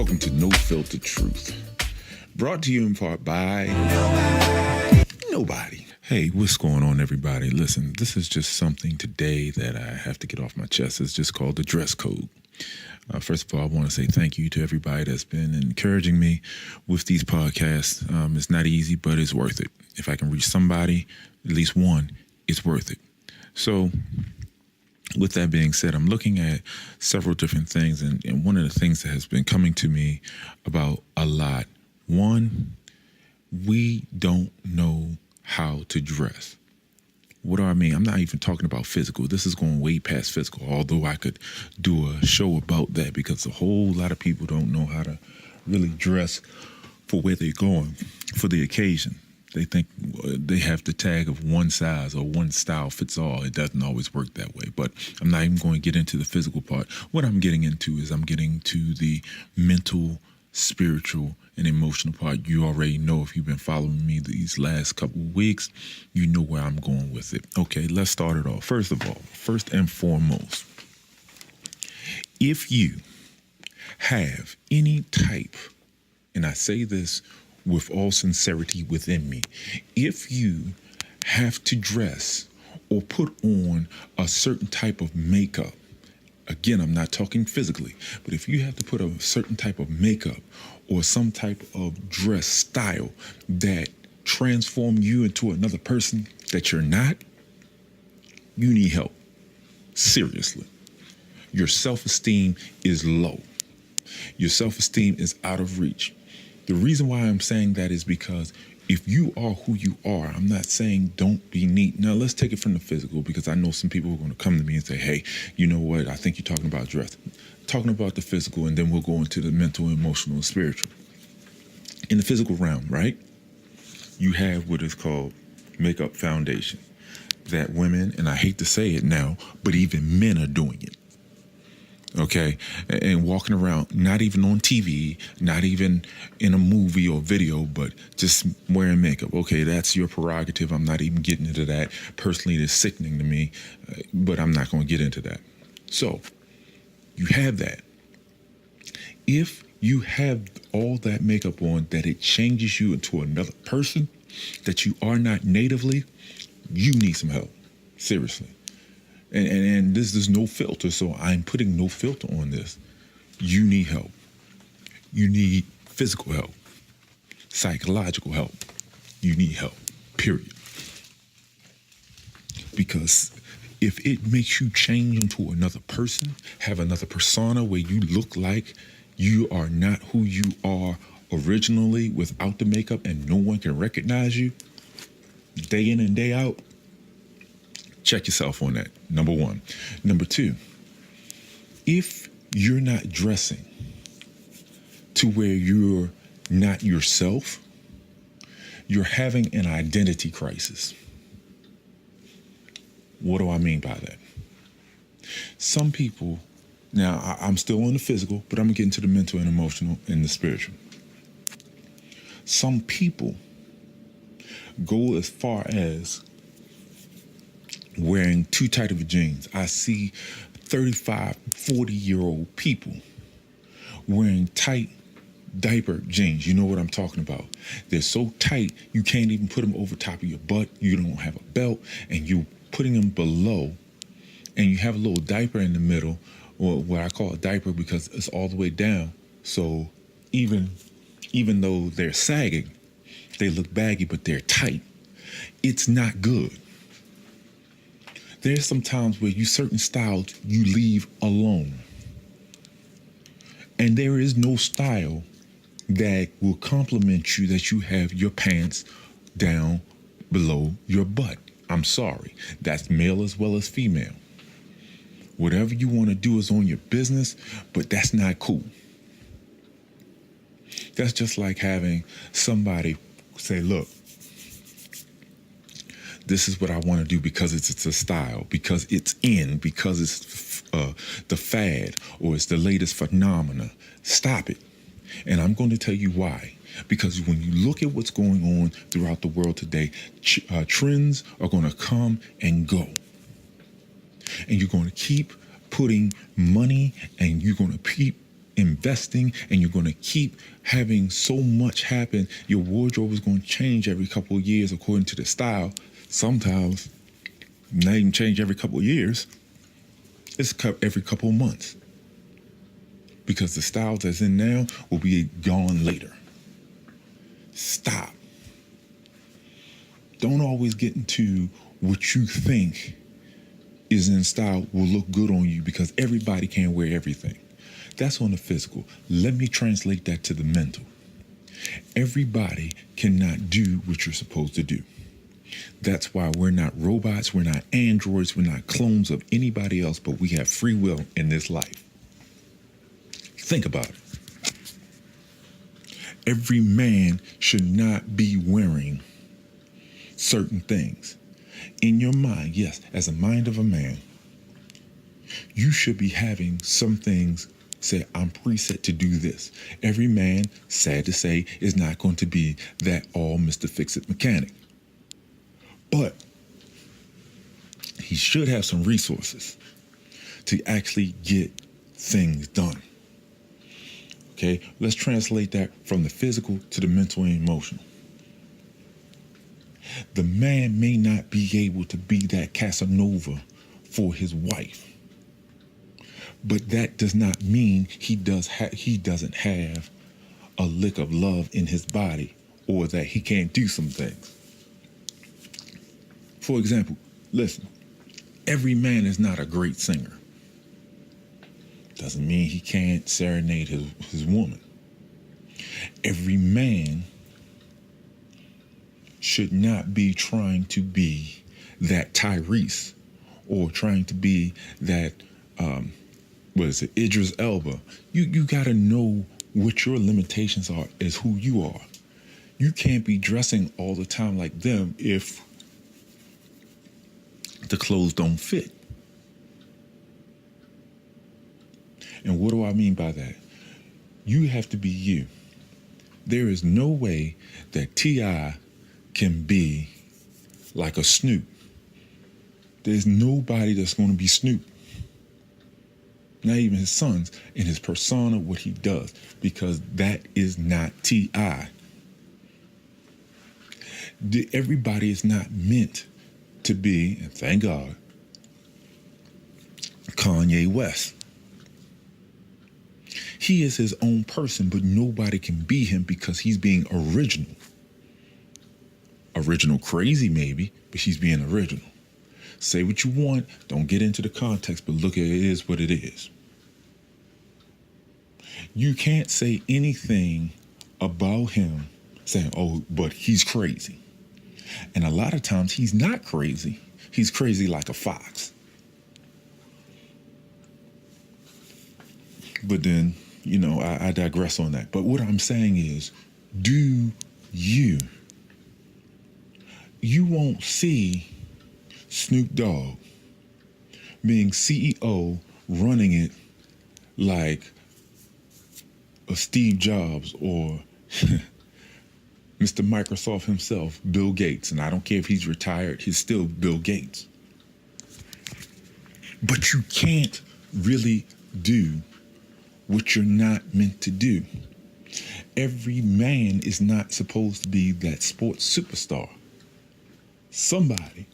Welcome to No Filter Truth, brought to you in part by Nobody. Hey, what's going on, everybody? Listen, this is just something today that I have to get off my chest. It's just called the dress code. First of all, I want to say thank you to everybody that's been encouraging me with these podcasts. It's not easy, but it's worth it. If I can reach somebody, at least one, it's worth it. So with that being said, I'm looking at several different things, and one of the things that has been coming to me about a lot. One, we don't know how to dress. What do I mean? I'm not even talking about physical. This is going way past physical, although I could do a show about that because a whole lot of people don't know how to really dress for where they're going for the occasion. They think they have the tag of one size or one style fits all. It doesn't always work that way, but I'm not even going to get into the physical part. What I'm getting into is I'm getting to the mental, spiritual, and emotional part. You already know, if you've been following me these last couple of weeks, you know where I'm going with it. Okay, let's start it off. First of all, first and foremost, if you have any type, and I say this with all sincerity within me, if you have to dress or put on a certain type of makeup, again, I'm not talking physically, but if you have to put a certain type of makeup or some type of dress style that transform you into another person that you're not, you need help. Seriously. Your self-esteem is low. Your self-esteem is out of reach. The reason why I'm saying that is because if you are who you are, I'm not saying don't be neat. Now, let's take it from the physical, because I know some people are going to come to me and say, hey, you know what? I think you're talking about dress. Talking about the physical, and then we'll go into the mental, emotional, and spiritual. In the physical realm, right? You have what is called makeup foundation that women, and I hate to say it now, but even men are doing it. Okay, and walking around, not even on TV, not even in a movie or video, but just wearing makeup. Okay, that's your prerogative. I'm not even getting into that. Personally, it's sickening to me, but I'm not going to get into that. So, you have that. If you have all that makeup on that it changes you into another person that you are not natively, you need some help. Seriously. And this is no filter, so I'm putting no filter on this. You need help. You need physical help, psychological help. You need help, period. Because if it makes you change into another person, have another persona where you look like you are not who you are originally without the makeup and no one can recognize you day in and day out, check yourself on that, number one. Number two, if you're not dressing to where you're not yourself, you're having an identity crisis. What do I mean by that? Some people, now I'm still on the physical, but I'm going to get into the mental and emotional and the spiritual. Some people go as far as wearing too tight of jeans. I see 35, 40-year-old people wearing tight diaper jeans. You know what I'm talking about. They're so tight, you can't even put them over top of your butt. You don't have a belt, and you're putting them below, and you have a little diaper in the middle, or what I call a diaper because it's all the way down. So even though they're sagging, they look baggy, but they're tight. It's not good. There's some times where certain styles you leave alone. And there is no style that will compliment you that you have your pants down below your butt. I'm sorry. That's male as well as female. Whatever you want to do is on your business, but that's not cool. That's just like having somebody say, look, this is what I want to do because it's a style, because it's in, because it's the fad, or it's the latest phenomena. Stop it. And I'm going to tell you why. Because when you look at what's going on throughout the world today, trends are going to come and go. And you're going to keep putting money, and you're going to keep investing and you're going to keep having so much happen. Your wardrobe is going to change every couple of years according to the style. Sometimes not even change every couple of years. It's every couple of months. Because the style that's in now will be gone later. Stop. Don't always get into what you think is in style will look good on you, because everybody can't wear everything. That's on the physical. Let me translate that to the mental. Everybody cannot do what you're supposed to do. That's why we're not robots, we're not androids, we're not clones of anybody else, but we have free will in this life. Think about it. Every man should not be wearing certain things. In your mind, yes, as a mind of a man, you should be having some things say, I'm preset to do this. Every man, sad to say, is not going to be that all Mr. Fix-It mechanic. But he should have some resources to actually get things done. Okay, let's translate that from the physical to the mental and emotional. The man may not be able to be that Casanova for his wife, but that does not mean he doesn't have a lick of love in his body, or that he can't do some things. For example, listen, every man is not a great singer. Doesn't mean he can't serenade his woman. Every man should not be trying to be that Tyrese, or trying to be that, Idris Elba. You got to know what your limitations are as who you are. You can't be dressing all the time like them if the clothes don't fit. And what do I mean by that? You have to be you. There is no way that T.I. can be like a Snoop. There's nobody that's going to be Snoop. Not even his sons, in his persona, what he does, because that is not T.I. Everybody is not meant to be, and thank God, Kanye West. He is his own person, but nobody can be him because he's being original. Original crazy, maybe, but he's being original. Say what you want, don't get into the context, but look at it is what it is. You can't say anything about him saying, oh, but he's crazy. And a lot of times he's not crazy. He's crazy like a fox. But then, I digress on that. But what I'm saying is, do you. You won't see Snoop Dogg being CEO, running it like a Steve Jobs or Mr. Microsoft himself, Bill Gates. And I don't care if he's retired, he's still Bill Gates. But you can't really do what you're not meant to do. Every man is not supposed to be that sports superstar. Somebody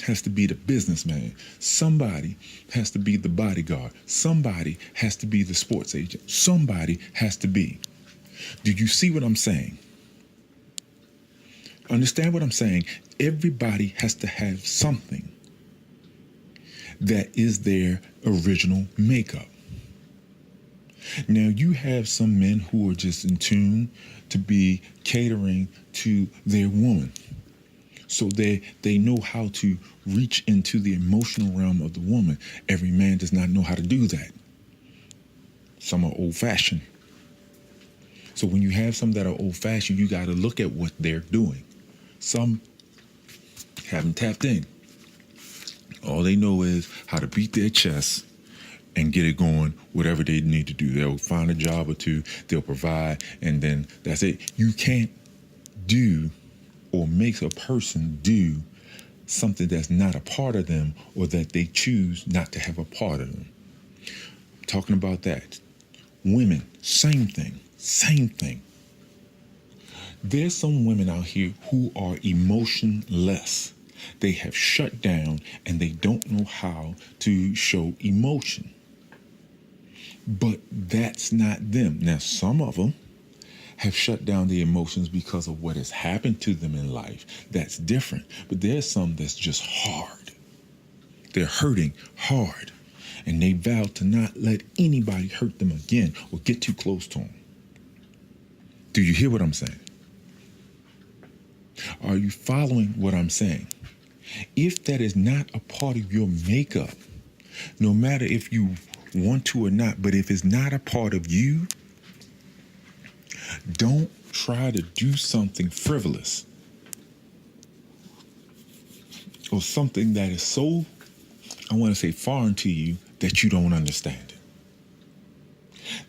has to be the businessman. Somebody has to be the bodyguard. Somebody has to be the sports agent. Somebody has to be. Do you see what I'm saying? Understand what I'm saying? Everybody has to have something that is their original makeup. Now, you have some men who are just in tune to be catering to their woman. So they know how to reach into the emotional realm of the woman. Every man does not know how to do that. Some are old-fashioned. So when you have some that are old-fashioned, you got to look at what they're doing. Some haven't tapped in. All they know is how to beat their chest and get it going, whatever they need to do. They'll find a job or two, they'll provide, and then that's it. You can't do or make a person do something that's not a part of them, or that they choose not to have a part of them. I'm talking about that. Women, same thing, same thing. There's some women out here who are emotionless. They have shut down and they don't know how to show emotion. But that's not them. Now, some of them have shut down the emotions because of what has happened to them in life. That's different. But there's some that's just hard. They're hurting hard. And they vow to not let anybody hurt them again or get too close to them. Do you hear what I'm saying? Are you following what I'm saying? If that is not a part of your makeup, no matter if you want to or not, but if it's not a part of you, don't try to do something frivolous or something that is so, I want to say, foreign to you that you don't understand it.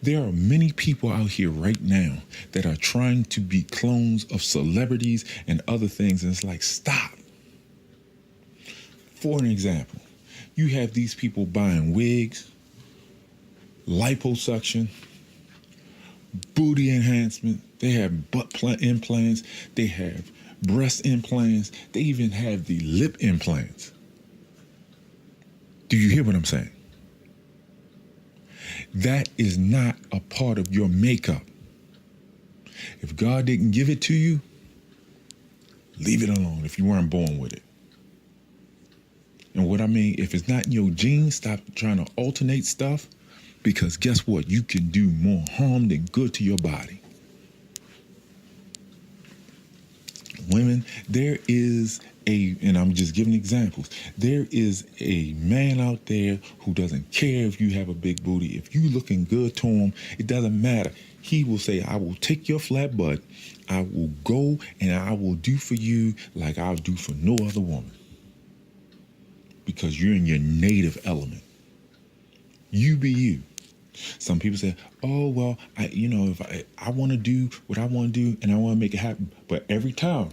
There are many people out here right now that are trying to be clones of celebrities and other things, and it's like, stop. For an example, you have these people buying wigs, liposuction, booty enhancement. They have butt implants. They have breast implants. They even have the lip implants. Do you hear what I'm saying? That is not a part of your makeup. If God didn't give it to you, leave it alone if you weren't born with it. And what I mean, if it's not in your genes, stop trying to alternate stuff, because guess what? You can do more harm than good to your body. Women, there is and I'm just giving examples, there is a man out there who doesn't care if you have a big booty. If you looking good to him, it doesn't matter. He will say, I will take your flat butt, I will go and I will do for you like I'll do for no other woman. Because you're in your native element. You be you. Some people say, oh, well, if I want to do what I want to do and I want to make it happen. But every time,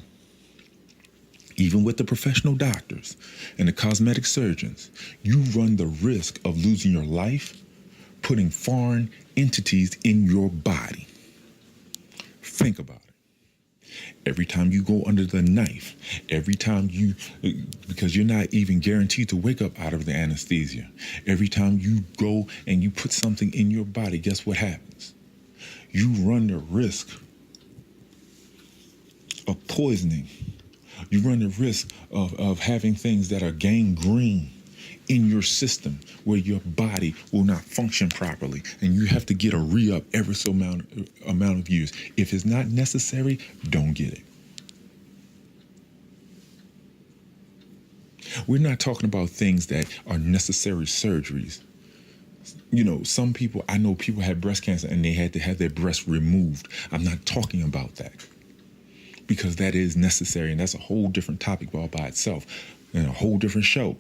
even with the professional doctors and the cosmetic surgeons, you run the risk of losing your life, putting foreign entities in your body. Think about it. Every time you go under the knife, every time because you're not even guaranteed to wake up out of the anesthesia. Every time you go and you put something in your body, guess what happens? You run the risk of poisoning. You run the risk of having things that are gangrene in your system where your body will not function properly, and you have to get a re-up every so amount of years. If it's not necessary, don't get it. We're not talking about things that are necessary surgeries. Some people, I know people had breast cancer and they had to have their breast removed. I'm not talking about that, because that is necessary, and that's a whole different topic all by itself and a whole different show.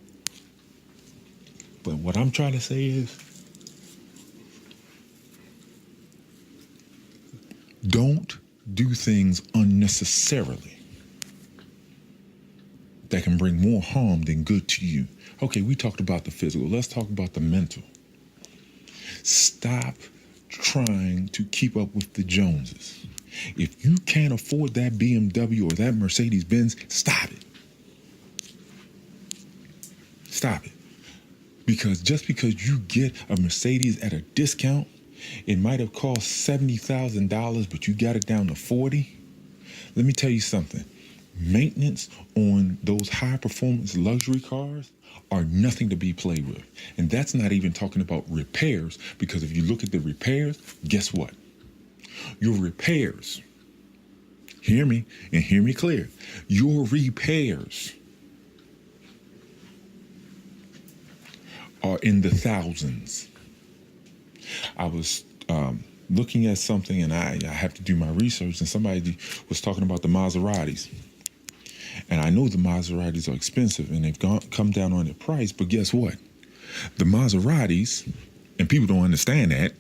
But what I'm trying to say is, don't do things unnecessarily that can bring more harm than good to you. Okay, we talked about the physical. Let's talk about the mental. Stop trying to keep up with the Joneses. If you can't afford that BMW or that Mercedes-Benz, stop it. Stop it. Because just because you get a Mercedes at a discount, it might have cost $70,000, but you got it down to $40,000. Let me tell you something. Maintenance on those high performance luxury cars are nothing to be played with. And that's not even talking about repairs, because if you look at the repairs, guess what? Your repairs, hear me and hear me clear, your repairs are in the thousands. I was looking at something, and I have to do my research, and somebody was talking about the Maseratis. And I know the Maseratis are expensive and they've come down on their price, but guess what? The Maseratis, and people don't understand that,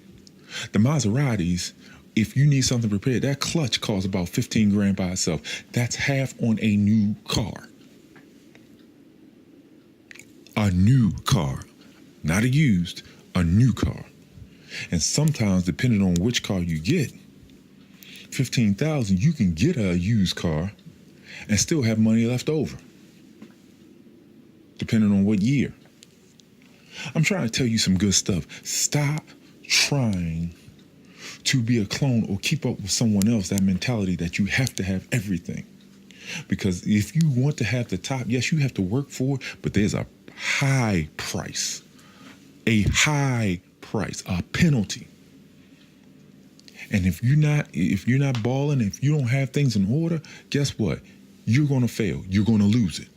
the Maseratis, if you need something repaired, that clutch costs about $15,000 by itself. That's half on a new car. A new car. Not a used, a new car. And sometimes, depending on which car you get, 15,000, you can get a used car and still have money left over, depending on what year. I'm trying to tell you some good stuff. Stop trying to be a clone or keep up with someone else, that mentality that you have to have everything. Because if you want to have the top, yes, you have to work for it, but there's a high price, a penalty. And if you're not balling, if you don't have things in order, guess what? You're going to fail. You're going to lose it.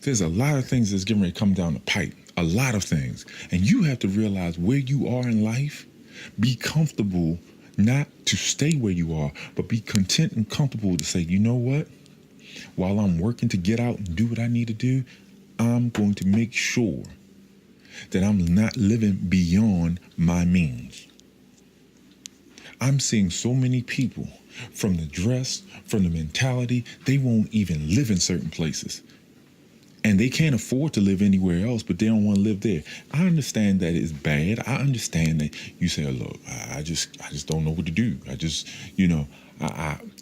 There's a lot of things that's getting ready to come down the pipe, a lot of things. And you have to realize where you are in life, be comfortable, not to stay where you are, but be content and comfortable to say, you know what? While I'm working to get out and do what I need to do, I'm going to make sure that I'm not living beyond my means. I'm seeing so many people, from the dress, from the mentality, they won't even live in certain places. And they can't afford to live anywhere else, but they don't want to live there. I understand that it's bad. I understand that you say, look, I just don't know what to do.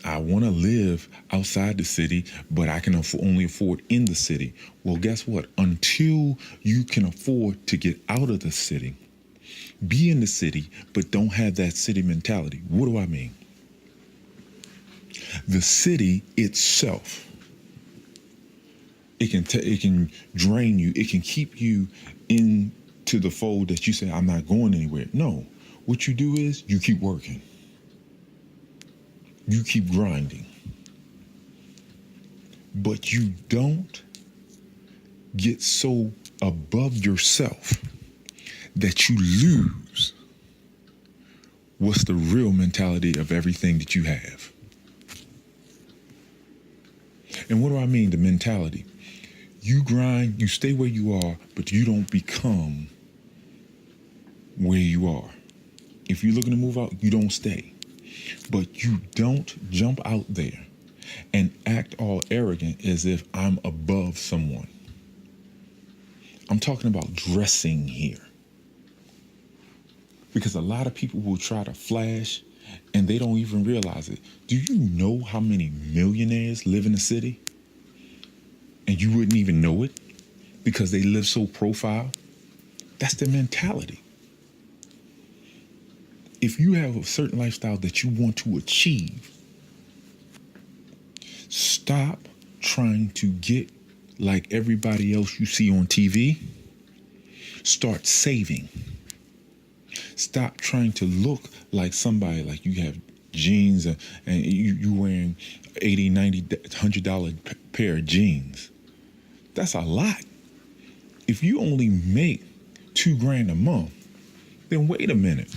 I want to live outside the city, but I can only afford in the city. Well, guess what? Until you can afford to get out of the city, be in the city, but don't have that city mentality. What do I mean? The city itself, it can drain you. It can keep you into the fold that you say, I'm not going anywhere. No, what you do is you keep working. You keep grinding. But you don't get so above yourself that you lose what's the real mentality of everything that you have. And what do I mean, the mentality? You grind, you stay where you are, but you don't become where you are. If you're looking to move out, you don't stay. But you don't jump out there and act all arrogant as if I'm above someone. I'm talking about dressing here. Because a lot of people will try to flash and they don't even realize it. Do you know how many millionaires live in the city? And you wouldn't even know it because they live so profile? That's their mentality. If you have a certain lifestyle that you want to achieve, stop trying to get like everybody else you see on TV. Start saving. Stop trying to look like somebody, like you have jeans and you wearing $80, $90, $100 pair of jeans. That's a lot. If you only make $2,000 a month, then wait a minute.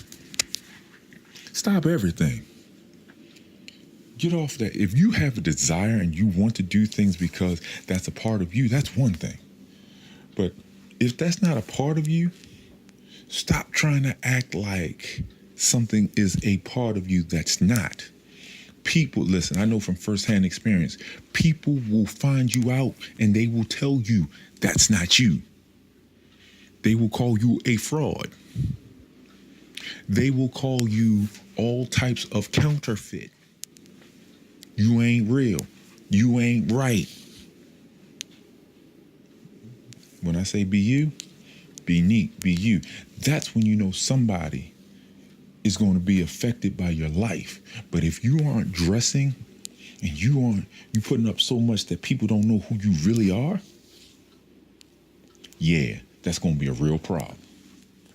Stop everything. Get off that. If you have a desire and you want to do things because that's a part of you, that's one thing. But if that's not a part of you, stop trying to act like something is a part of you that's not. People, listen, I know from firsthand experience, people will find you out and they will tell you that's not you. They will call you a fraud. They will call you all types of counterfeit. You ain't real. You ain't right. When I say be you, be neat, be you. That's when you know somebody is going to be affected by your life. But if you aren't dressing and you putting up so much that people don't know who you really are, yeah, that's going to be a real problem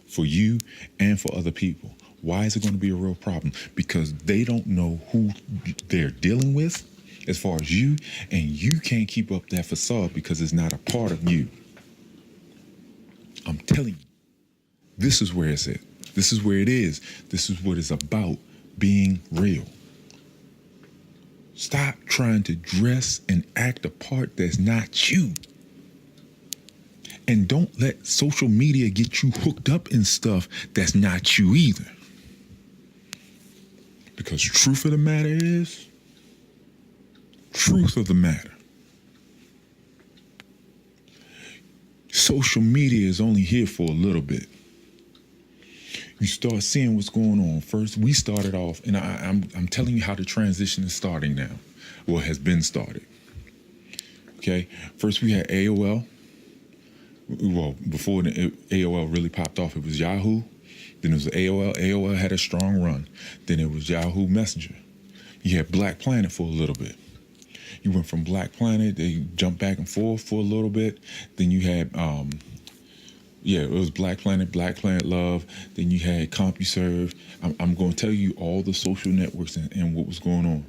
for you and for other people. Why is it going to be a real problem? Because they don't know who they're dealing with as far as you, and you can't keep up that facade because it's not a part of you. I'm telling you, this is where it's at. This is where it is. This is what it's about, being real. Stop trying to dress and act a part that's not you. And don't let social media get you hooked up in stuff that's not you either. Because truth of the matter is, social media is only here for a little bit. You start seeing what's going on. First, we started off, and I'm telling you how the transition is starting now, or has been started. Okay, first we had AOL. Well, before the AOL really popped off, it was Yahoo. Then it was AOL. AOL had a strong run. Then it was Yahoo Messenger. You had Black Planet for a little bit. You went from Black Planet, they jumped back and forth for a little bit. Then you had, it was Black Planet Love. Then you had CompuServe. I'm going to tell you all the social networks and what was going on.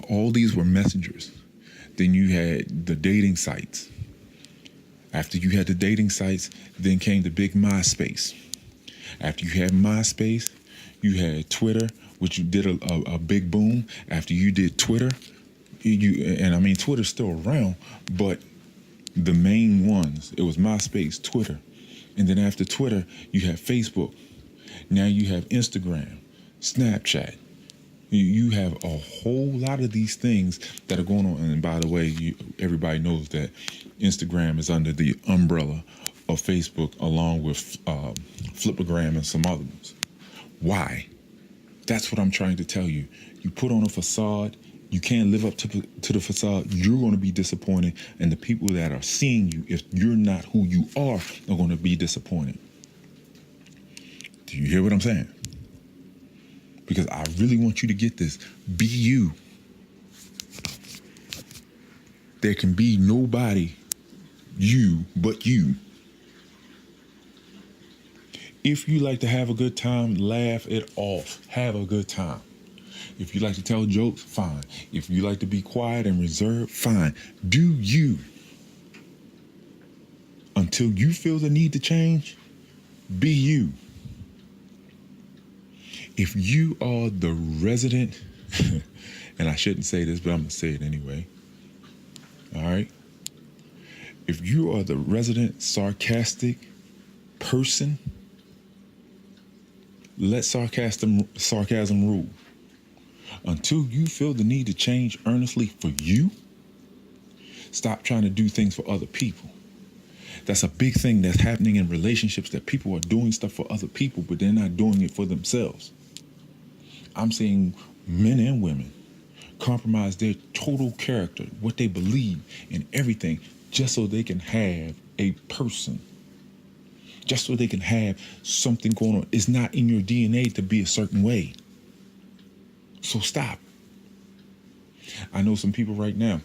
All these were messengers. Then you had the dating sites. After you had the dating sites, then came the big MySpace. After you had MySpace, you had Twitter, which you did a big boom. After you did Twitter, Twitter's still around, but the main ones, it was MySpace, Twitter. And then after Twitter, you have Facebook. Now you have Instagram, Snapchat. You have a whole lot of these things that are going on. And by the way, everybody knows that Instagram is under the umbrella of Facebook, along with Flipagram and some other ones. Why? That's what I'm trying to tell you. You put on a facade. You can't live up to the facade. You're going to be disappointed. And the people that are seeing you, if you're not who you are going to be disappointed. Do you hear what I'm saying? Because I really want you to get this. Be you. There can be nobody you but you. If you like to have a good time, laugh it off. Have a good time. If you like to tell jokes, fine. If you like to be quiet and reserved, fine. Do you. Until you feel the need to change, be you. If you are the resident, and I shouldn't say this, but I'm going to say it anyway. All right? If you are the resident sarcastic person, let sarcasm rule. Until you feel the need to change earnestly for you, stop trying to do things for other people. That's a big thing that's happening in relationships, that people are doing stuff for other people, but they're not doing it for themselves. I'm seeing men and women compromise their total character, what they believe, and everything, just so they can have a person. Just so they can have something going on. It's not in your DNA to be a certain way. So stop. I know some people right now,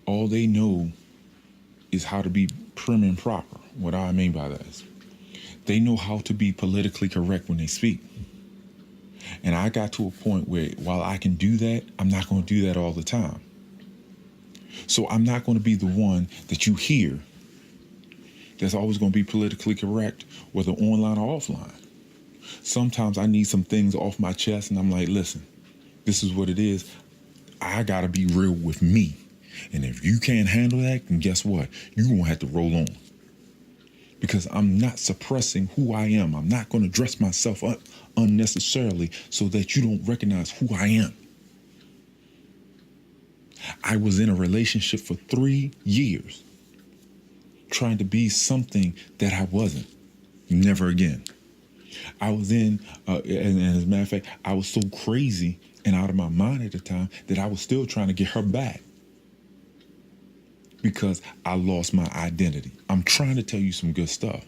all they know is how to be prim and proper. What I mean by that is, they know how to be politically correct when they speak. And I got to a point where, while I can do that, I'm not going to do that all the time. So I'm not going to be the one that you hear that's always going to be politically correct, whether online or offline. Sometimes I need some things off my chest, and I'm like, listen, this is what it is. I got to be real with me. And if you can't handle that, then guess what? You're going to have to roll on. Because I'm not suppressing who I am. I'm not going to dress myself up unnecessarily so that you don't recognize who I am. I was in a relationship for 3 years trying to be something that I wasn't. Never again. I was in, and as a matter of fact, I was so crazy and out of my mind at the time that I was still trying to get her back because I lost my identity. I'm trying to tell you some good stuff.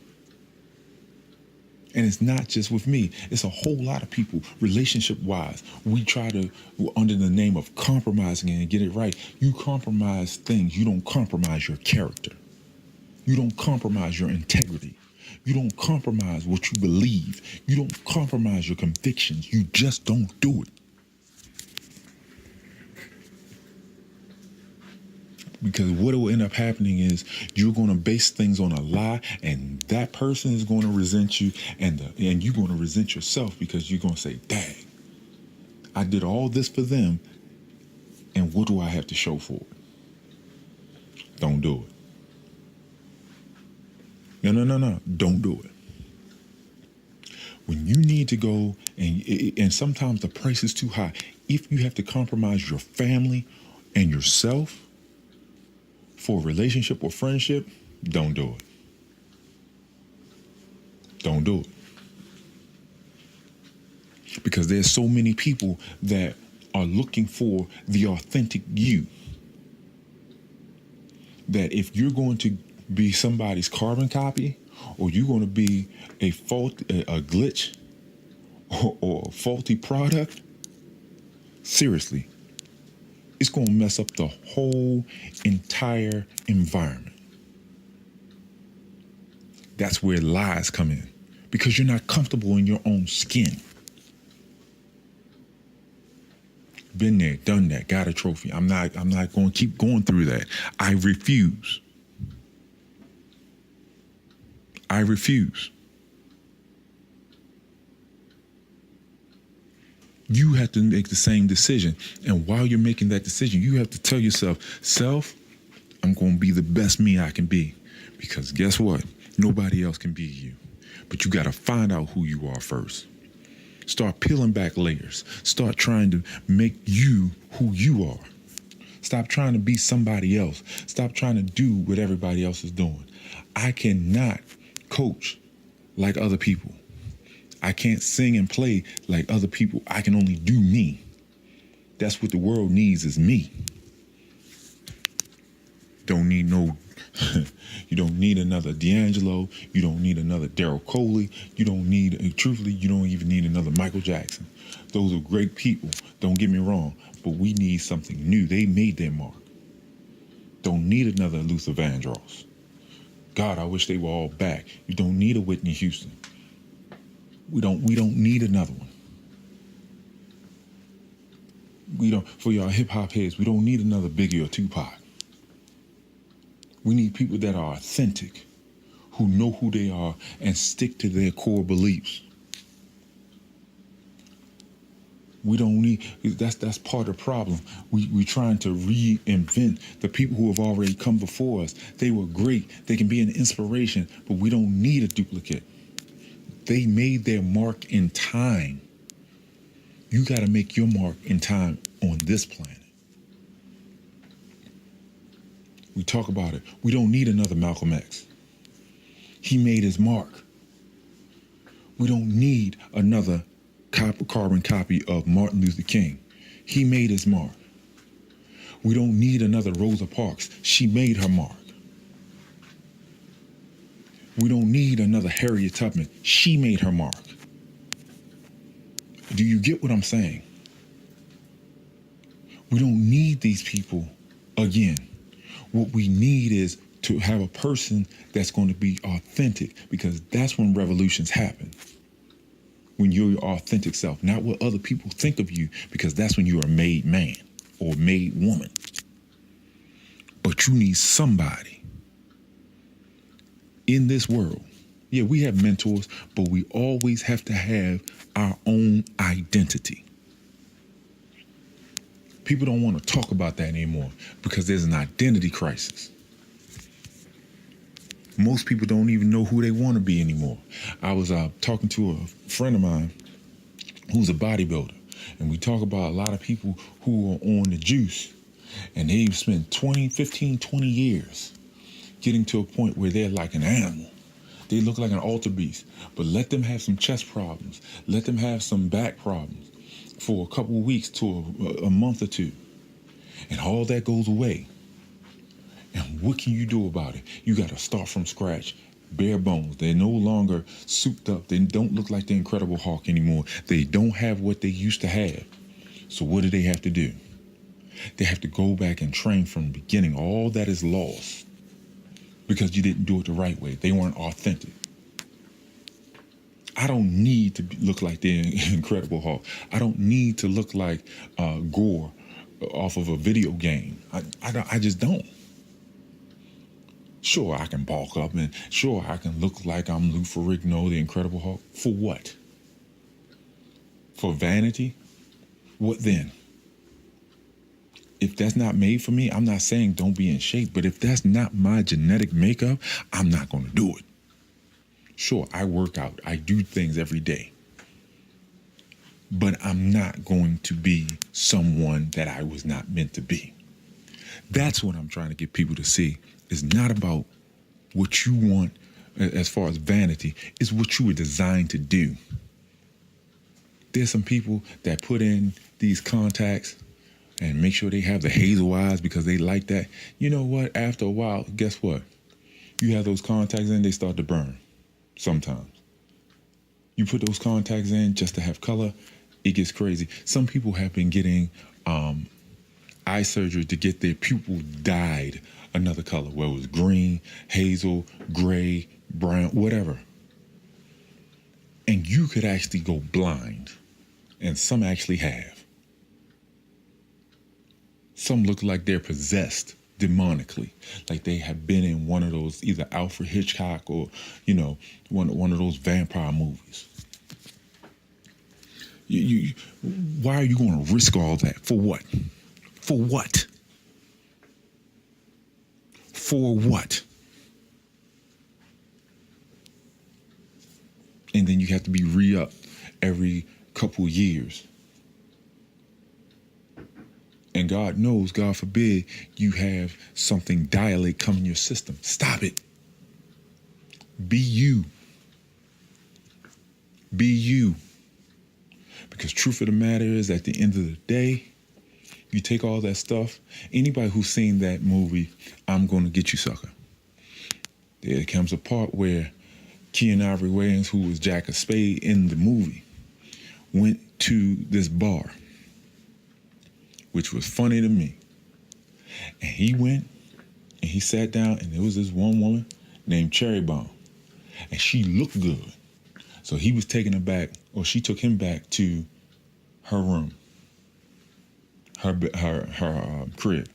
And it's not just with me. It's a whole lot of people, relationship-wise. We try to, under the name of compromising and get it right, you compromise things. You don't compromise your character. You don't compromise your integrity. You don't compromise what you believe. You don't compromise your convictions. You just don't do it. Because what will end up happening is you're going to base things on a lie, and that person is going to resent you, and you're going to resent yourself because you're going to say, dang, I did all this for them, and what do I have to show for it? Don't do it. No. Don't do it. When you need to go, and sometimes the price is too high, if you have to compromise your family and yourself for a relationship or friendship, don't do it. Don't do it. Because there's so many people that are looking for the authentic you, that if you're going to be somebody's carbon copy, or you're going to be a glitch, or a faulty product, seriously, it's going to mess up the whole entire environment. That's where lies come in, because you're not comfortable in your own skin. Been there, done that, got a trophy. I'm not going to keep going through that. I refuse. I refuse. You have to make the same decision. And while you're making that decision, you have to tell yourself, self, I'm going to be the best me I can be. Because guess what? Nobody else can be you. But you got to find out who you are first. Start peeling back layers. Start trying to make you who you are. Stop trying to be somebody else. Stop trying to do what everybody else is doing. I cannot coach like other people. I can't sing and play like other people. I can only do me. That's what the world needs, is me. Don't need no, you don't need another D'Angelo. You don't need another Daryl Coley. You don't need, truthfully, you don't even need another Michael Jackson. Those are great people. Don't get me wrong, but we need something new. They made their mark. Don't need another Luther Vandross. God, I wish they were all back. You don't need a Whitney Houston. We don't need another one. For y'all hip hop heads, we don't need another Biggie or Tupac. We need people that are authentic, who know who they are and stick to their core beliefs. We don't need, that's part of the problem. We're trying to reinvent the people who have already come before us. They were great. They can be an inspiration, but we don't need a duplicate. They made their mark in time. You got to make your mark in time on this planet. We talk about it. We don't need another Malcolm X. He made his mark. We don't need another carbon copy of Martin Luther King. He made his mark. We don't need another Rosa Parks. She made her mark. We don't need another Harriet Tubman. She made her mark. Do you get what I'm saying? We don't need these people again. What we need is to have a person that's going to be authentic, because that's when revolutions happen. When you're your authentic self, not what other people think of you, because that's when you are made man or made woman. But you need somebody in this world. Yeah, we have mentors, but we always have to have our own identity. People don't want to talk about that anymore because there's an identity crisis. Most people don't even know who they want to be anymore. I was talking to a friend of mine who's a bodybuilder, and we talk about a lot of people who are on the juice, and they've spent 15, 20 years getting to a point where they're like an animal. They look like an altar beast, but let them have some chest problems. Let them have some back problems for a couple of weeks to a month or two, and all that goes away. And what can you do about it? You got to start from scratch, bare bones. They're no longer souped up. They don't look like the Incredible Hulk anymore. They don't have what they used to have. So what do they have to do? They have to go back and train from the beginning. All that is lost because you didn't do it the right way. They weren't authentic. I don't need to look like the Incredible Hulk. I don't need to look like Gore off of a video game. I just don't. Sure, I can bulk up, and sure, I can look like I'm Lou Ferrigno, the Incredible Hulk. For what? For vanity? What then? If that's not made for me, I'm not saying don't be in shape, but if that's not my genetic makeup, I'm not going to do it. Sure, I work out. I do things every day. But I'm not going to be someone that I was not meant to be. That's what I'm trying to get people to see. It's not about what you want as far as vanity, is what you were designed to do. There's some people that put in these contacts and make sure they have the hazel eyes because they like that. You know what? After a while, guess what? You have those contacts in, they start to burn sometimes. You put those contacts in just to have color, it gets crazy. Some people have been getting eye surgery to get their pupil dyed another color, whether it was green, hazel, gray, brown, whatever. And you could actually go blind. And some actually have. Some look like they're possessed demonically, like they have been in one of those either Alfred Hitchcock or, one of those vampire movies. Why are you going to risk all that? For what? For what? For what? And then you have to be re-upped every couple years. And God knows, God forbid, you have something dilate come in your system. Stop it. Be you. Be you. Because truth of the matter is, at the end of the day, you take all that stuff. Anybody who's seen that movie, I'm Gonna Get You, Sucker. There comes a part where Keanu Ivory Wayans, who was Jack of Spade in the movie, went to this bar, which was funny to me. And he went and he sat down, and there was this one woman named Cherry Bomb, and she looked good. So he was taking her back, or she took him back to her room, her crib.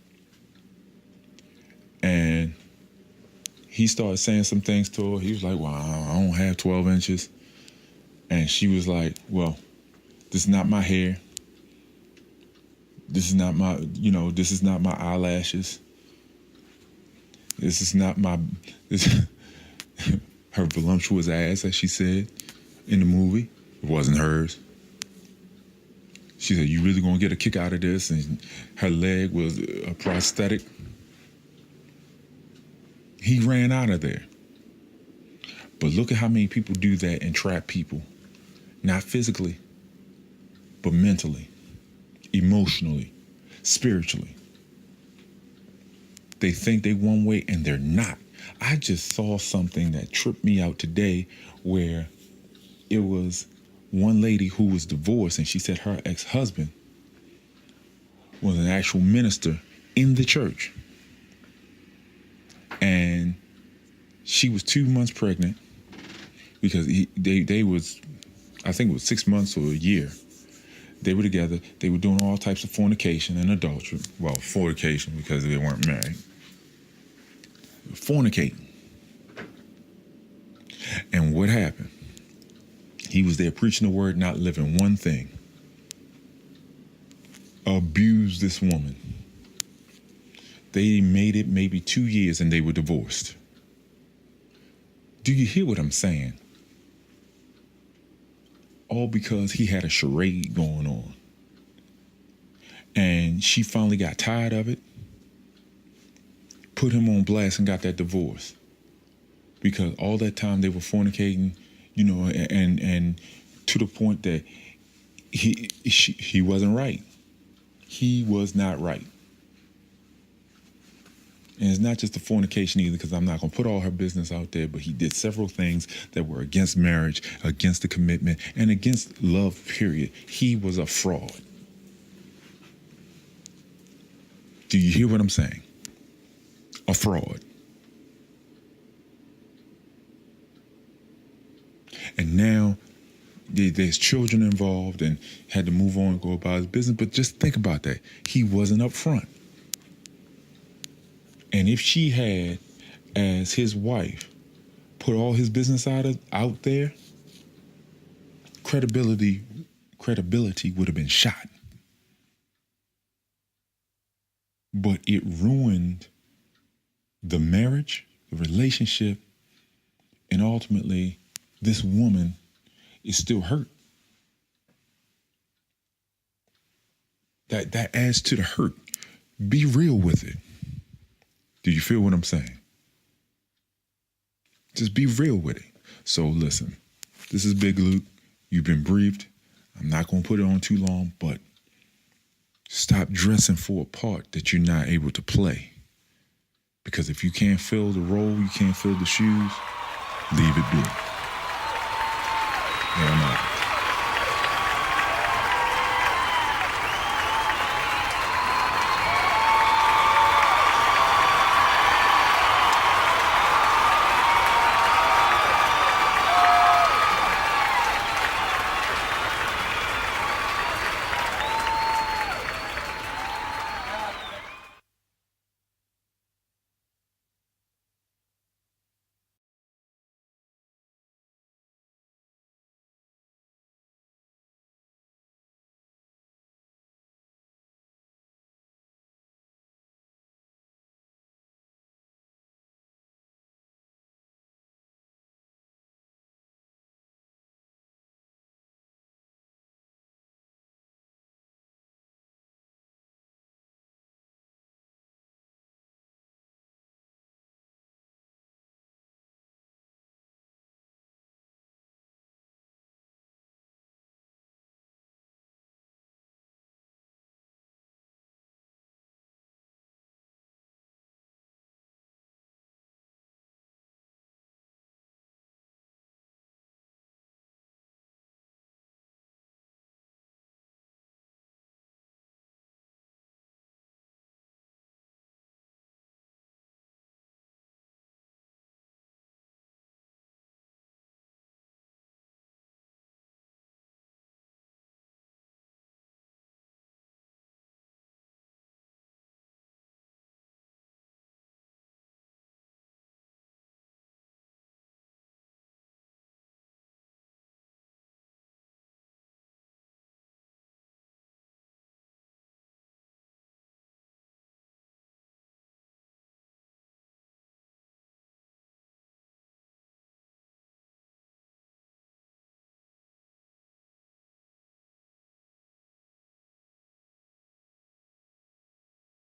And he started saying some things to her. He was like, well, I don't have 12 inches. And she was like, well, this is not my hair. This is not my eyelashes. This is not her voluptuous ass, as she said in the movie. It wasn't hers. She said, you really gonna get a kick out of this? And her leg was a prosthetic. He ran out of there. But look at how many people do that and trap people. Not physically, but mentally, emotionally, spiritually. They think they one way and they're not. I just saw something that tripped me out today, where it was one lady who was divorced, and she said her ex-husband was an actual minister in the church. And she was 2 months pregnant because they was, I think it was 6 months or a year. They were together. They were doing all types of fornication and adultery. Well, fornication because they weren't married. Fornicating. And what happened? He was there preaching the word, not living one thing. Abused this woman. They made it maybe 2 years and they were divorced. Do you hear what I'm saying? All because he had a charade going on. And she finally got tired of it, put him on blast, and got that divorce. Because all that time they were fornicating, and to the point that he wasn't right. He was not right. And it's not just the fornication either, because I'm not going to put all her business out there, but he did several things that were against marriage, against the commitment, and against love, period. He was a fraud. Do you hear what I'm saying? A fraud. And now there's children involved and had to move on and go about his business. But just think about that. He wasn't up front. And if she had, as his wife, put all his business out there, credibility would have been shot. But it ruined the marriage, the relationship, and ultimately this woman is still hurt. That adds to the hurt. Be real with it. Do you feel what I'm saying? Just be real with it. So listen, this is Big Luke. You've been briefed. I'm not going to put it on too long, but stop dressing for a part that you're not able to play. Because if you can't fill the role, you can't fill the shoes, leave it be. Yeah, I'm out.